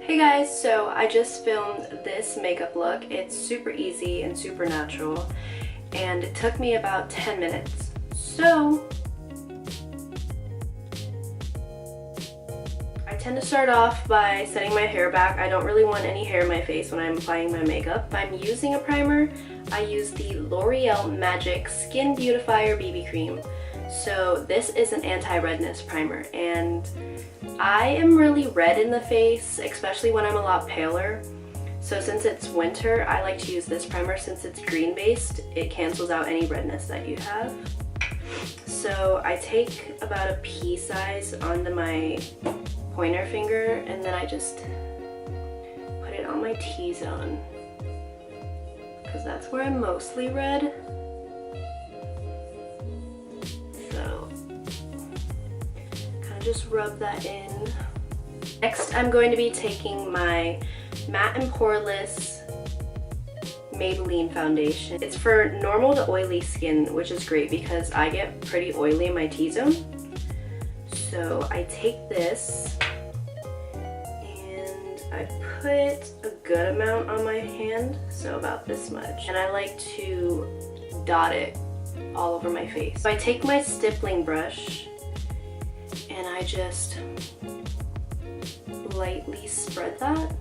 Hey guys, so I just filmed this makeup look. It's super easy and super natural, and it took me about 10 minutes. So I tend to start off by setting my hair back. I don't really want any hair in my face when I'm applying my makeup. If I'm using a primer, I use the L'Oreal Magic Skin Beautifier BB Cream. So this is an anti-redness primer, and I am really red in the face, especially when I'm a lot paler. So since it's winter, I like to use this primer. Since it's green based, it cancels out any redness that you have. So I take about a pea size onto my pointer finger, and then I just put it on my T-zone, because that's where I'm mostly red. So kind of just rub that in. Next, I'm going to be taking my Matte and Poreless Maybelline foundation. It's for normal to oily skin, which is great because I get pretty oily in my T-zone. So I take this and I put a good amount on my hand, so about this much. And I like to dot it all over my face. So I take my stippling brush and I just lightly spread that.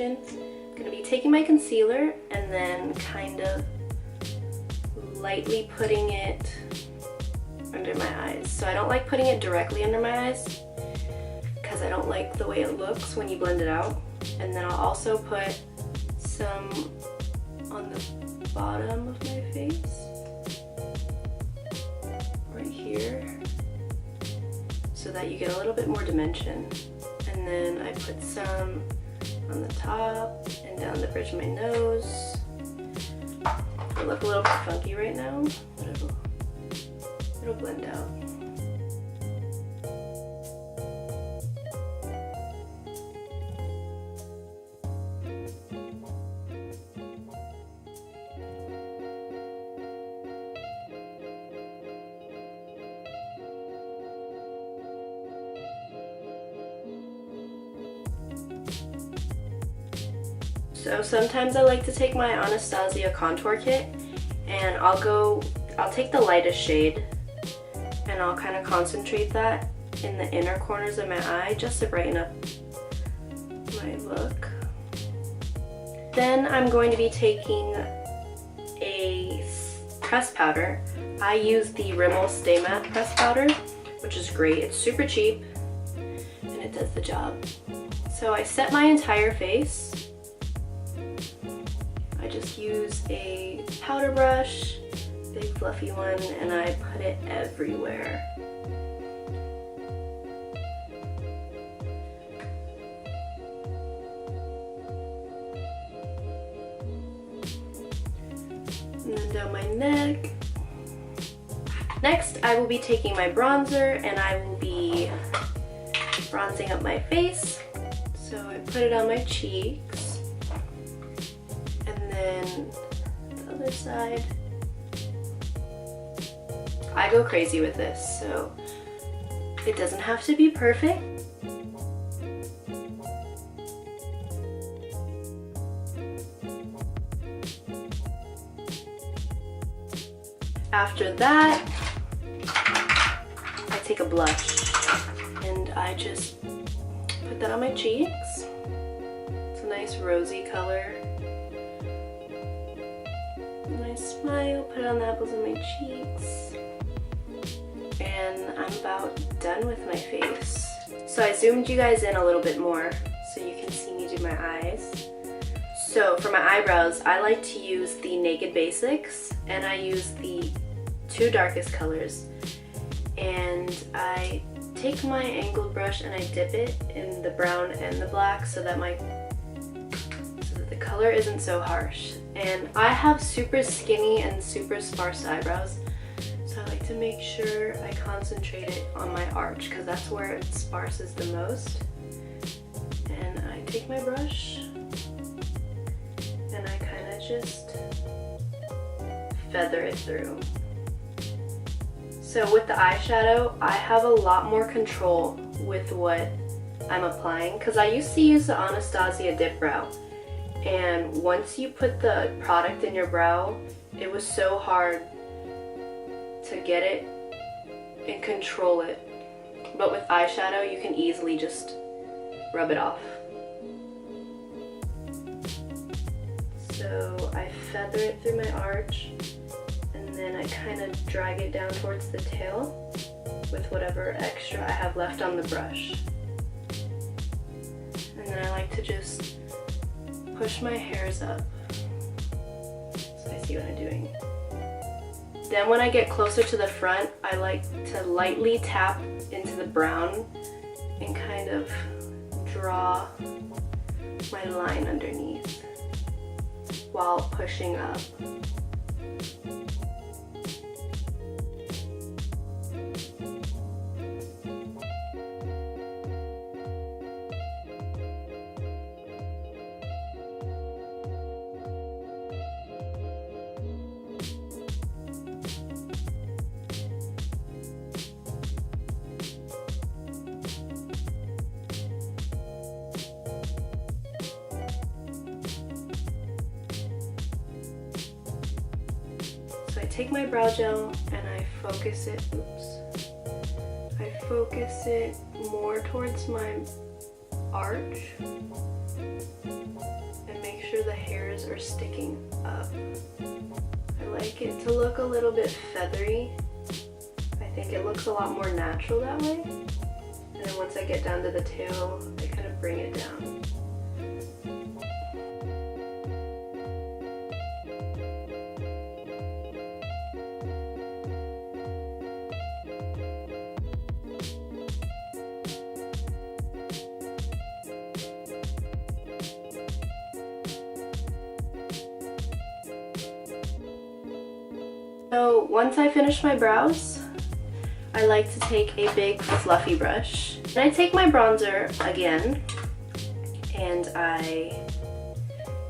I'm going to be taking my concealer and then kind of lightly putting it under my eyes. So I don't like putting it directly under my eyes because I don't like the way it looks when you blend it out. And then I'll also put some on the bottom of my face, right here, so that you get a little bit more dimension. And then I put some on the top and down the bridge of my nose. I look a little bit funky right now, but it'll blend out. So sometimes I like to take my Anastasia contour kit and I'll take the lightest shade and I'll kind of concentrate that in the inner corners of my eye just to brighten up my look. Then I'm going to be taking a press powder. I use the Rimmel Stay Matte press powder, which is great. It's super cheap and it does the job. So I set my entire face. I just use a powder brush, big fluffy one, and I put it everywhere. And then down my neck. Next, I will be taking my bronzer and I will be bronzing up my face. So I put it on my cheeks. And the other side. I go crazy with this, so it doesn't have to be perfect. After that, I take a blush and I just put that on my cheeks. It's a nice rosy color. Nice smile, put it on the apples of my cheeks, and I'm about done with my face. So I zoomed you guys in a little bit more so you can see me do my eyes. So for my eyebrows, I like to use the Naked Basics, and I use the two darkest colors, and I take my angled brush and I dip it in the brown and the black so that the color isn't so harsh. And I have super skinny and super sparse eyebrows, so I like to to make sure I concentrate it on my arch because that's where it sparses the most. And I take my brush and I kind of just feather it through. So with the eyeshadow, I have a lot more control with what I'm applying because I used to use the Anastasia Dip Brow, and once you put the product in your brow, it was so hard to get it and control it. But with eyeshadow, you can easily just rub it off. So I feather it through my arch, and then I kind of drag it down towards the tail with whatever extra I have left on the brush. And then I like to just push my hairs up so I see what I'm doing. Then when I get closer to the front, I like to lightly tap into the brown and kind of draw my line underneath while pushing up. So I take my brow gel and I focus it, I focus it more towards my arch and make sure the hairs are sticking up. I like it to look a little bit feathery. I think it looks a lot more natural that way. And then once I get down to the tail, I kind of bring it down. So once I finish my brows, I like to take a big fluffy brush. And I take my bronzer again and I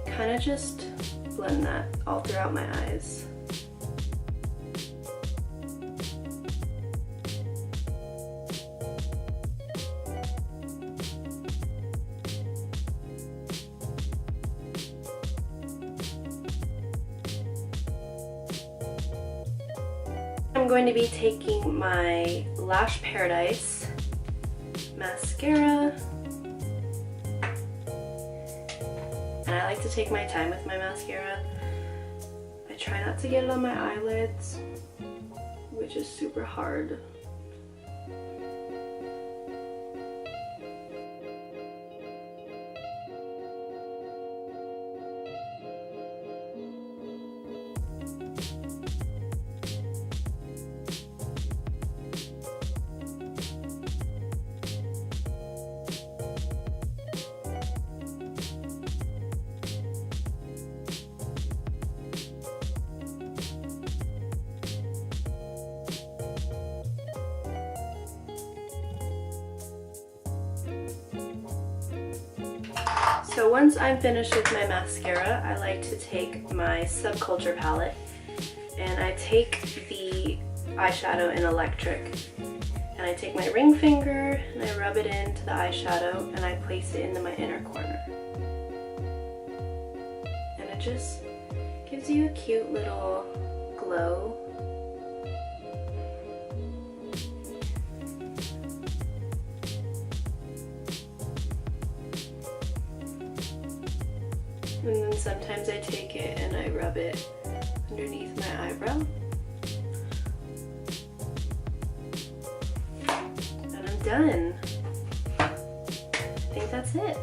kind of just blend that all throughout my eyes. I'm going to be taking my Lash Paradise mascara, and I like to take my time with my mascara. I try not to get it on my eyelids, which is super hard. So once I'm finished with my mascara, I like to take my Subculture palette and I take the eyeshadow in Electric. And I take my ring finger and I rub it into the eyeshadow and I place it into my inner corner. And it just gives you a cute little glow. And then sometimes I take it and I rub it underneath my eyebrow. And I'm done. I think that's it.